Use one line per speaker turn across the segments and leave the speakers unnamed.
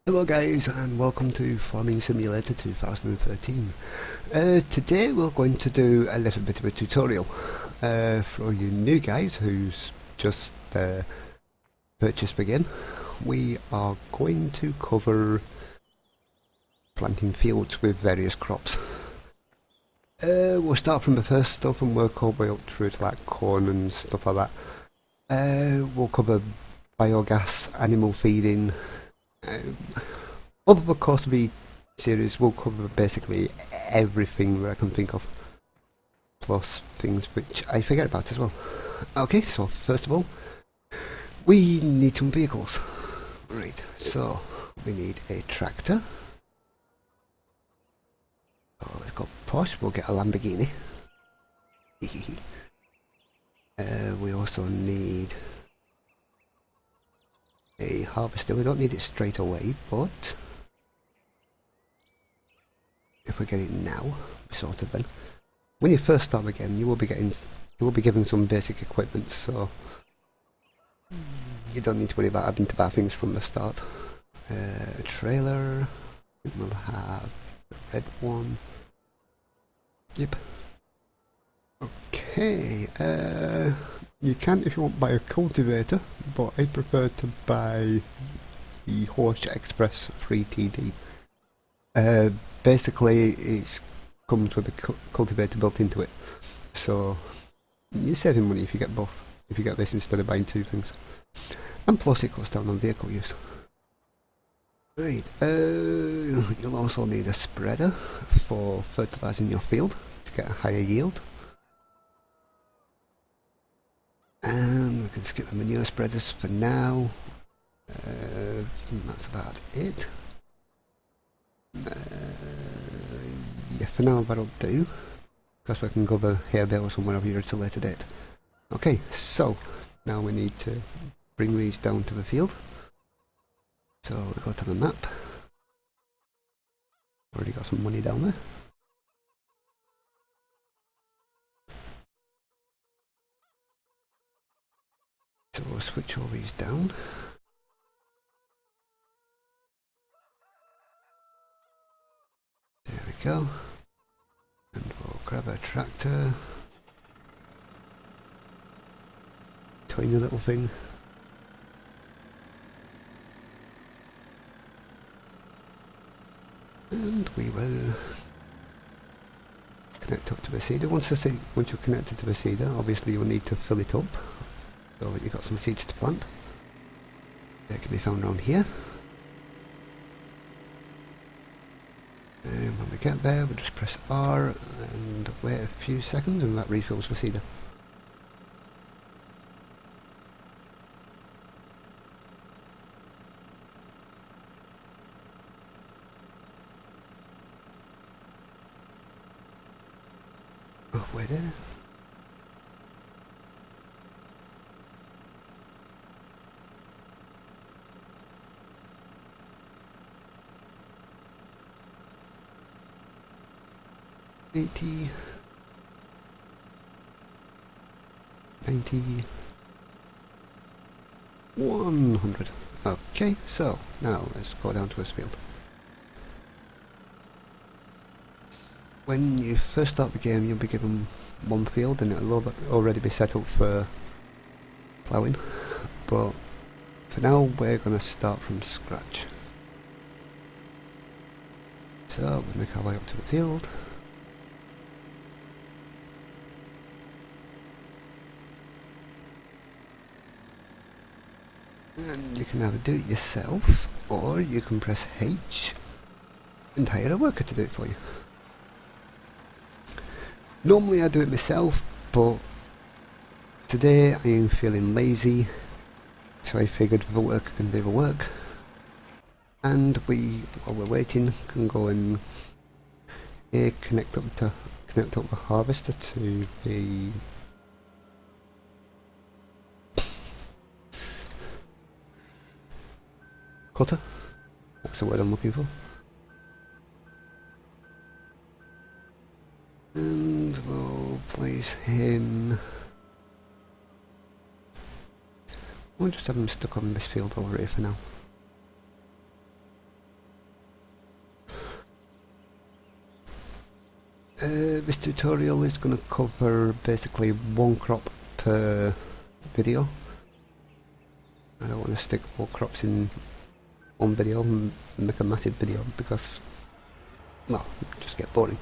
Hello guys and welcome to Farming Simulator 2013. Today we're going to do a little bit of a tutorial for you new guys who's just purchased Begin. We are going to cover planting fields with various crops. We'll start from the first stuff and work our way up through to like corn and stuff like that. We'll cover biogas, animal feeding. Over the course of the series, we'll cover basically everything that I can think of, plus things which I forget about as well. Okay, so first of all, we need some vehicles. Right, so we need a tractor. Oh, let's go Porsche, we'll get a Lamborghini. We also need a harvester. We don't need it straight away, but if we get it now, sort of then. When you first start again, you will be given some basic equipment, so you don't need to worry about having to buy things from the start. A trailer, we'll have the red one. Yep. Okay, you can, if you want, buy a cultivator, but I prefer to buy the Horse Express 3TD. Basically, it comes with a cultivator built into it, so you're saving money if you get both, if you get this instead of buying two things. And plus it cuts down on vehicle use. Right, you'll also need a spreader for fertilising your field to get a higher yield. And we can skip the manure spreaders for now. That's about it. Yeah, for now that'll do, because we can cover hay bale somewhere over here at a later date. Okay, so now we need to bring these down to the field. So we go to the map. Already got some money down there. So we'll switch all these down. There we go. And we'll grab a tractor. Tiny little thing. And we will connect up to the seeder. Once you're connected to the seeder, obviously you'll need to fill it up so that you've got some seeds to plant. They can be found around here. And when we get there, we'll just press R and wait a few seconds, and that refills the seeder. Oh, wait there. $80, $90, $100. Okay, so now let's go down to this field. When you first start the game, you'll be given one field and it'll already be set up for ploughing, but for now we're going to start from scratch. So we'll make our way up to the field. And you can either do it yourself, or you can press H and hire a worker to do it for you. Normally I do it myself, but today I am feeling lazy, so I figured the worker can do the work. And we, while we're waiting, can go and connect up the harvester to the cutter. That's the word I'm looking for. And we'll place him. We'll just have him stuck on this field over here for now. This tutorial is going to cover basically one crop per video. I don't want to stick all crops in one video and make a massive video because, well, it just get boring.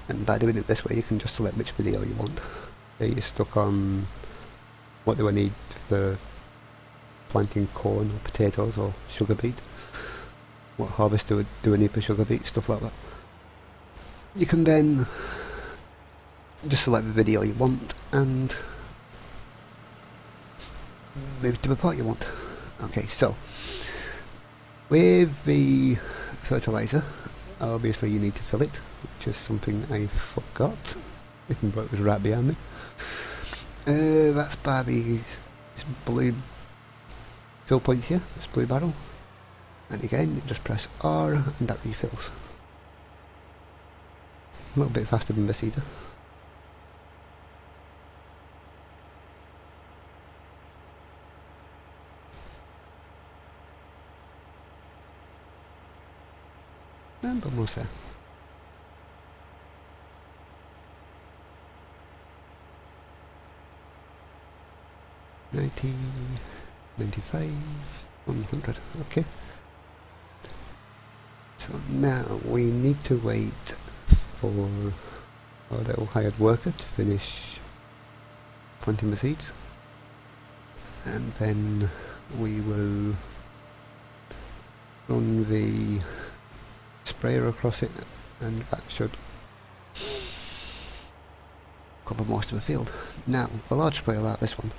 And by doing it this way you can just select which video you want. Say you're stuck on what do I need for planting corn or potatoes or sugar beet. What harvest do I need for sugar beet, stuff like that. You can then just select the video you want and move to the part you want. Okay, so with the fertilizer, obviously you need to fill it, which is something I forgot, even though it was right behind me. That's by this blue fill point here, this blue barrel. And again, you just press R and that refills. A little bit faster than the seeder. And almost there. $90, $95, $100, okay. So now we need to wait for our little hired worker to finish planting the seeds, and then we will run the sprayer across it, and that should cover most of the field. Now, a large sprayer like this one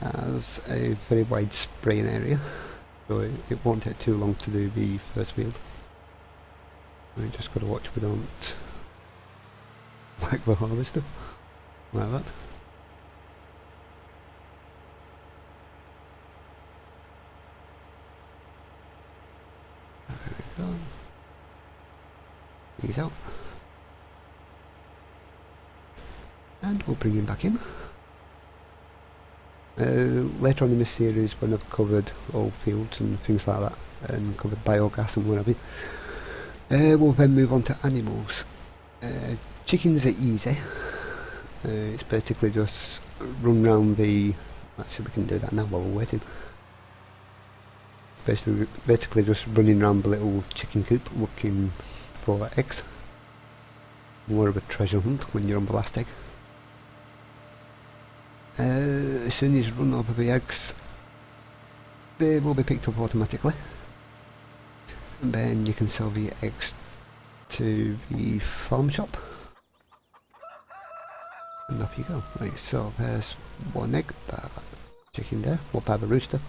has a very wide spraying area, so it won't take too long to do the first field. We just got to watch we don't whack the harvester like that. There we go. He's out. And we'll bring him back in. Later on in this series, when I've covered all fields and things like that, and covered biogas and whatever, we'll then move on to animals. Chickens are easy. It's basically just run round the... Actually, we can do that now while we're waiting. Basically just running around the little chicken coop looking for eggs. More of a treasure hunt when you're on the last egg. As soon as you run over the eggs, they will be picked up automatically, and then you can sell the eggs to the farm shop, and off you go. Right, so there's one egg by that chicken there, or by the rooster.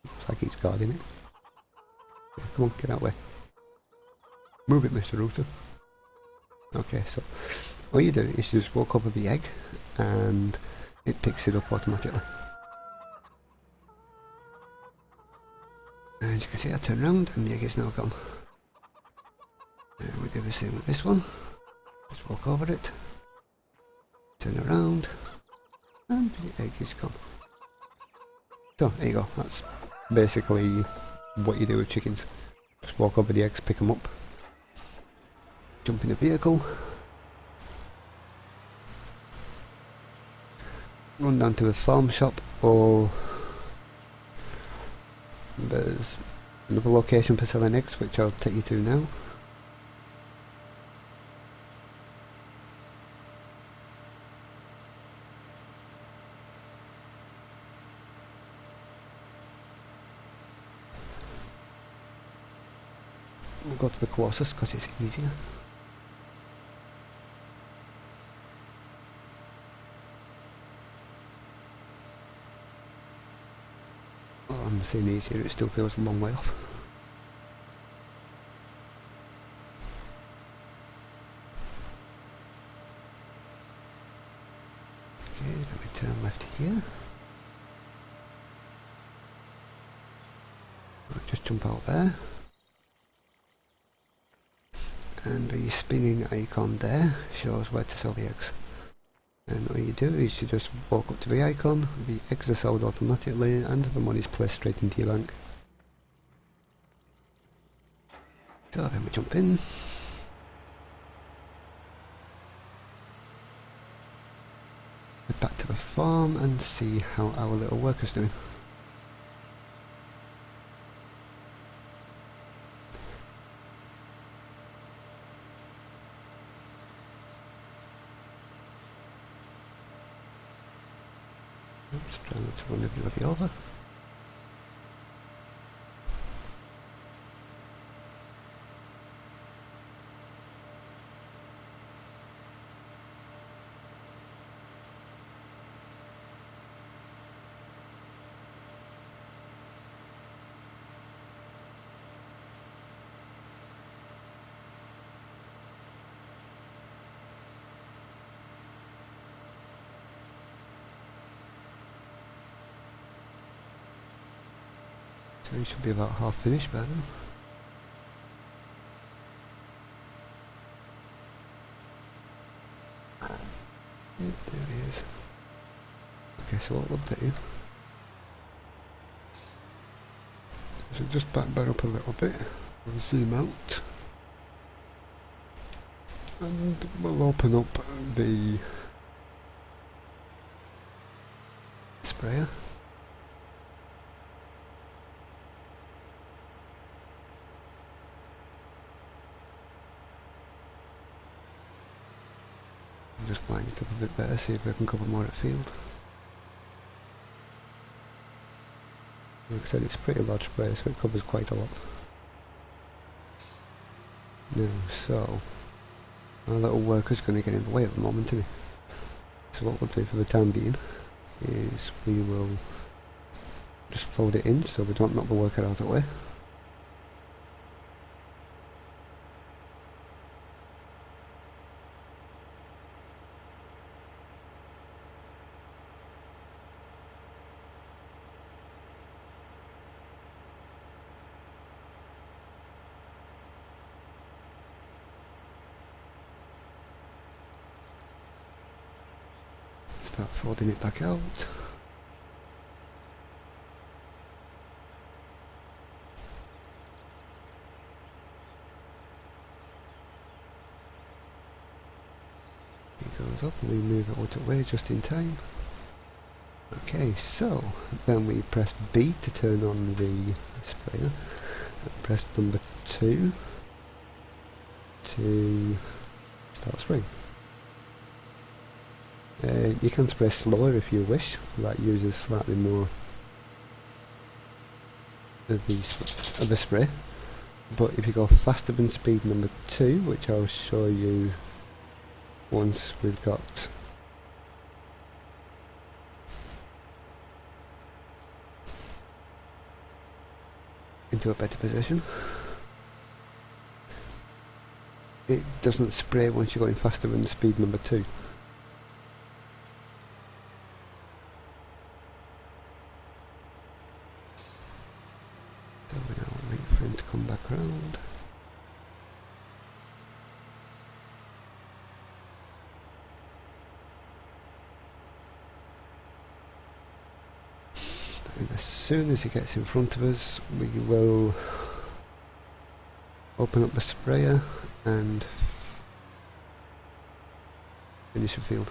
Looks like he's guarding it. Yeah, come on, get out of the way. Move it, Mr. Rooster. Okay, so all you do is just walk over the egg and it picks it up automatically. And you can see I turn around and the egg is now gone. And we do the same with this one. Just walk over it, turn around, and the egg is gone. So there you go, that's basically what you do with chickens. Just walk over the eggs, pick them up, jump in a vehicle, run down to a farm shop, or there's another location for selling eggs which I'll take you to now. We'll go to the closest because it's easier. I'm saying easier, it still feels a long way off. Okay, let me turn left here. I'll just jump out there. And the spinning icon there shows where to sell the eggs. And all you do is you just walk up to the icon, the eggs are sold automatically, and the money's placed straight into your bank. So then we jump in. farm and see how our little worker's doing. Oops, trying not to run everybody over. So we should be about half finished by now. Yep, there he is. Okay, so what we'll do is we'll just back up a little bit, we'll zoom out, and we'll open up the sprayer. Just line it up a bit better, see if I can cover more of the field. Like I said, it's a pretty large spray, so it covers quite a lot. Now, so our little worker's going to get in the way at the moment, isn't he? So what we'll do for the time being is we will just fold it in so we don't knock the worker out of the way. Start folding it back out. It goes up and we move it out of the way just in time. Okay, so then we press B to turn on the sprayer and press number 2 to start spraying. You can spray slower if you wish, that uses slightly more of the spray, but if you go faster than speed number 2, which I'll show you once we've got into a better position, it doesn't spray once you're going faster than speed number 2. For him to come back around. And as soon as he gets in front of us, we will open up the sprayer and finish the field.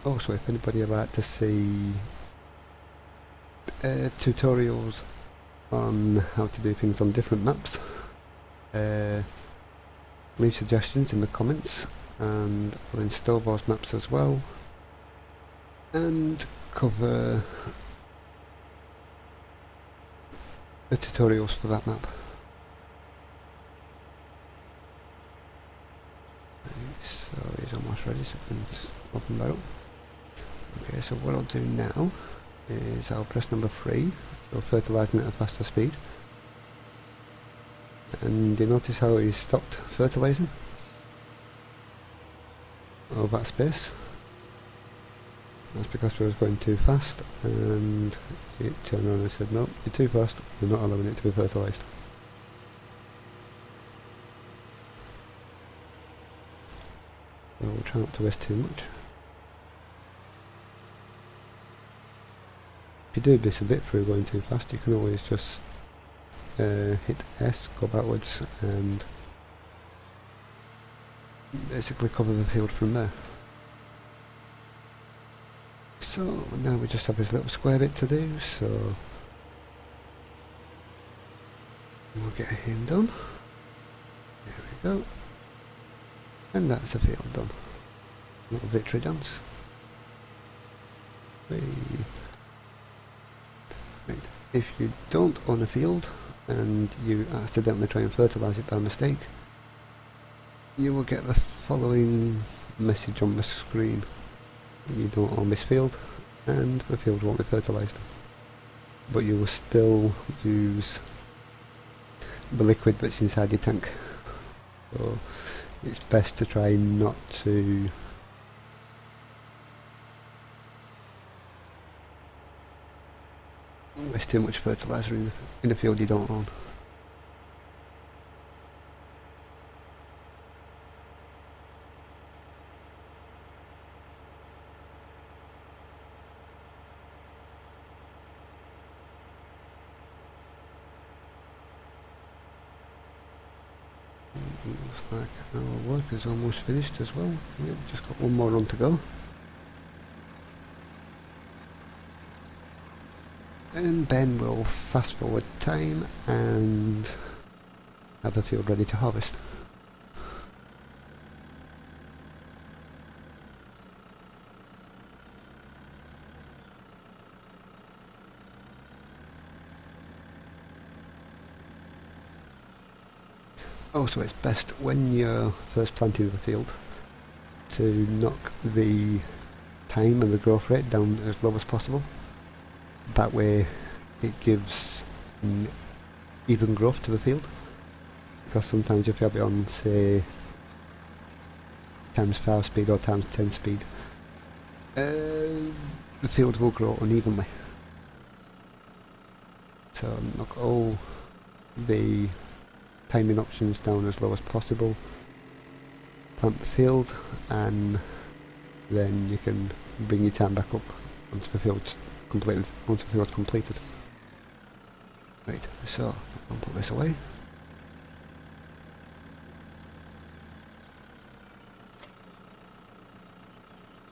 Also, if anybody would like to see tutorials on how to do things on different maps, leave suggestions in the comments and I'll install those maps as well and cover the tutorials for that map. So he's almost ready, so we can open that up. Okay, so what I'll do now is I'll press number 3, so fertilising at a faster speed. And you notice how he stopped fertilising? of that space. That's because we was going too fast, and it turned around and said, no, you're too fast, we're not allowing it to be fertilised. So we'll try not to waste too much. If you do miss a bit through going too fast, you can always just hit S, go backwards, and basically cover the field from there. So now we just have this little square bit to do, so we'll get him done. There we go. And that's the field done. Little victory dance. Right. If you don't own a field and you accidentally try and fertilise it by mistake, you will get the following message on the screen. You don't own this field and the field won't be fertilised, but you will still use the liquid that's inside your tank. So it's best to try not to waste too much fertiliser in a field you don't own. Looks like our work is almost finished as well. We've just got one more run to go. And then we'll fast forward time and have the field ready to harvest. Also, it's best when you're first planting the field to knock the time and the growth rate down as low as possible. That way it gives an even growth to the field, because sometimes if you have it on, say, times 5 speed or times 10 speed, the field will grow unevenly. So knock all the timing options down as low as possible, plant the field, and then you can bring your time back up once the field's completed. Right, so I'll put this away.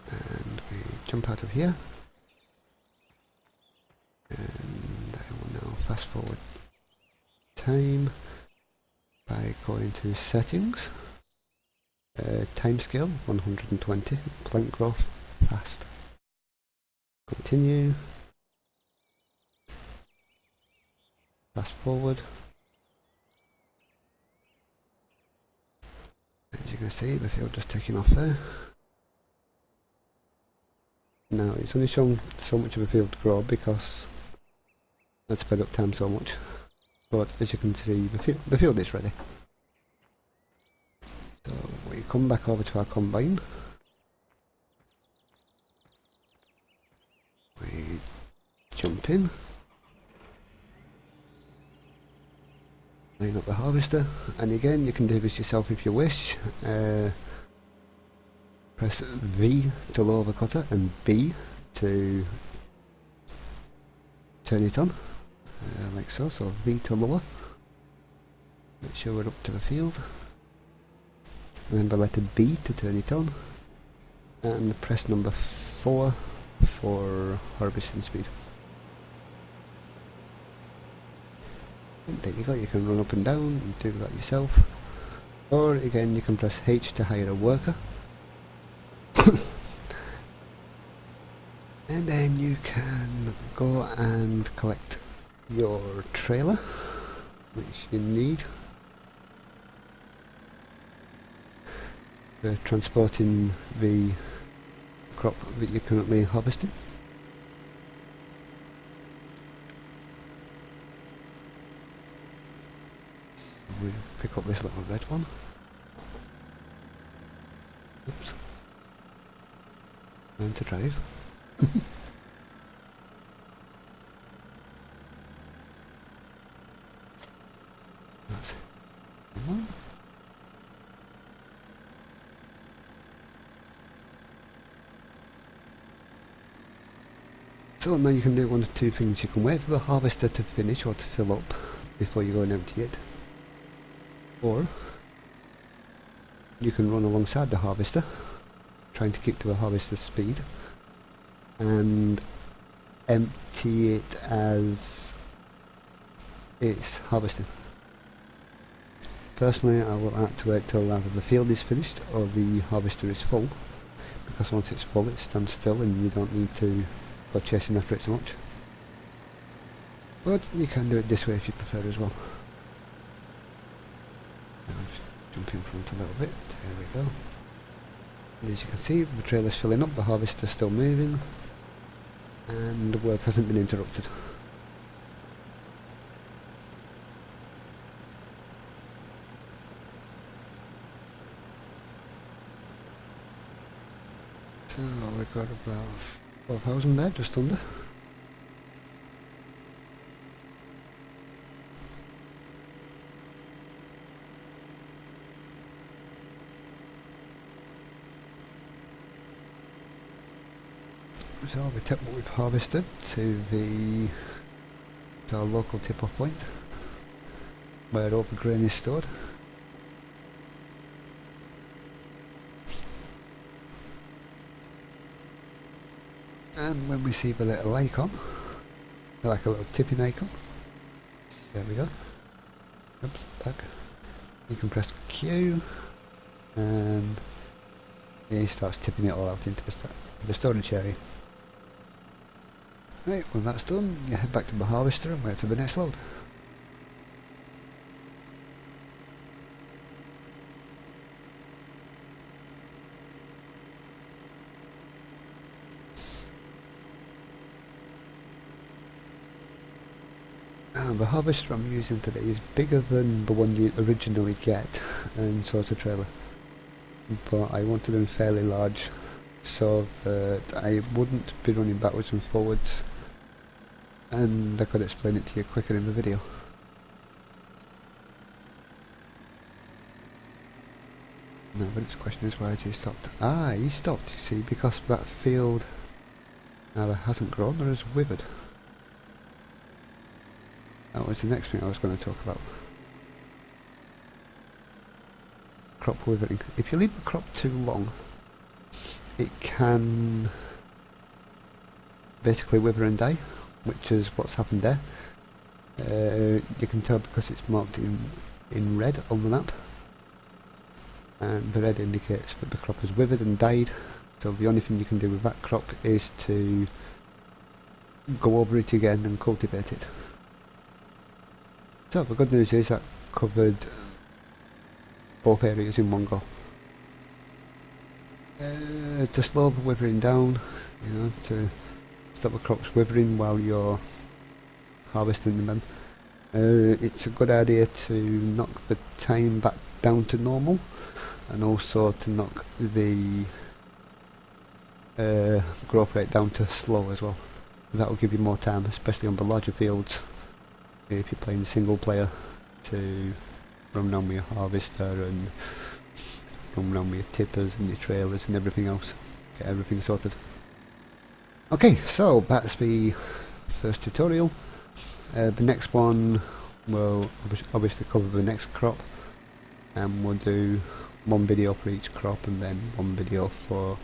And we jump out of here. And I will now fast forward time by going to settings, timescale 120, plant growth fast, continue, fast forward. As you can see, the field just taking off there. Now it's only shown so much of the field grow because I'd sped up time so much. But as you can see, the field is ready. So we come back over to our combine. We jump in. Line up the harvester, and again you can do this yourself if you wish. Press V to lower the cutter and B to turn it on. Like so, so V to lower. Make sure we're up to the field. Remember letter B to turn it on. And press number 4 for harvesting speed. And there you go, you can run up and down and do that yourself. Or again, you can press H to hire a worker. And then you can go and collect your trailer, which you need for transporting the crop that you're currently harvesting. We pick up this little red one. Oops. Learn to drive. That's one. So now you can do one of two things. You can wait for the harvester to finish or to fill up before you go and empty it. Or you can run alongside the harvester, trying to keep to a harvester's speed, and empty it as it's harvesting. Personally, I will like to wait till either the field is finished or the harvester is full, because once it's full it stands still and you don't need to go chasing after it so much. But you can do it this way if you prefer as well. I'll just jump in front a little bit, there we go. And as you can see, the trailer's filling up, the harvester's still moving, and the work hasn't been interrupted. So we've got about 4,000 there, just under. So we take what we've harvested to our local tip-off point, where all the grain is stored. And when we see the little icon, like a little tipping icon, there we go. Oops, back. You can press Q, and he starts tipping it all out into the storage area. Right, when that's done, you head back to the harvester and wait for the next load. The harvester I'm using today is bigger than the one you originally get and so it's a trailer, but I wanted them fairly large so that I wouldn't be running backwards and forwards, and I could explain it to you quicker in the video. Now the next question is, why has he stopped? Ah, he stopped, you see, because that field either hasn't grown or has withered. That was the next thing I was going to talk about. Crop withering. If you leave a crop too long, it can basically wither and die, which is what's happened there. You can tell because it's marked in red on the map, and the red indicates that the crop has withered and died. So the only thing you can do with that crop is to go over it again and cultivate it. So the good news is that covered both areas in one go. To slow the withering down, you know, to stop the crops withering while you're harvesting them, it's a good idea to knock the time back down to normal, and also to knock the growth rate down to slow as well. That will give you more time, especially on the larger fields. If you're playing single player, to run around with your harvester and run around with your tippers and your trailers and everything else, get everything sorted. Okay, so that's the first tutorial. The next one will obviously cover the next crop, and we'll do one video for each crop and then one video for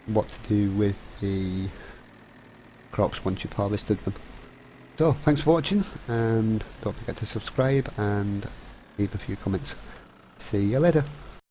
what to do with the crops once you've harvested them. So, thanks for watching, and don't forget to subscribe and leave a few comments. See you later.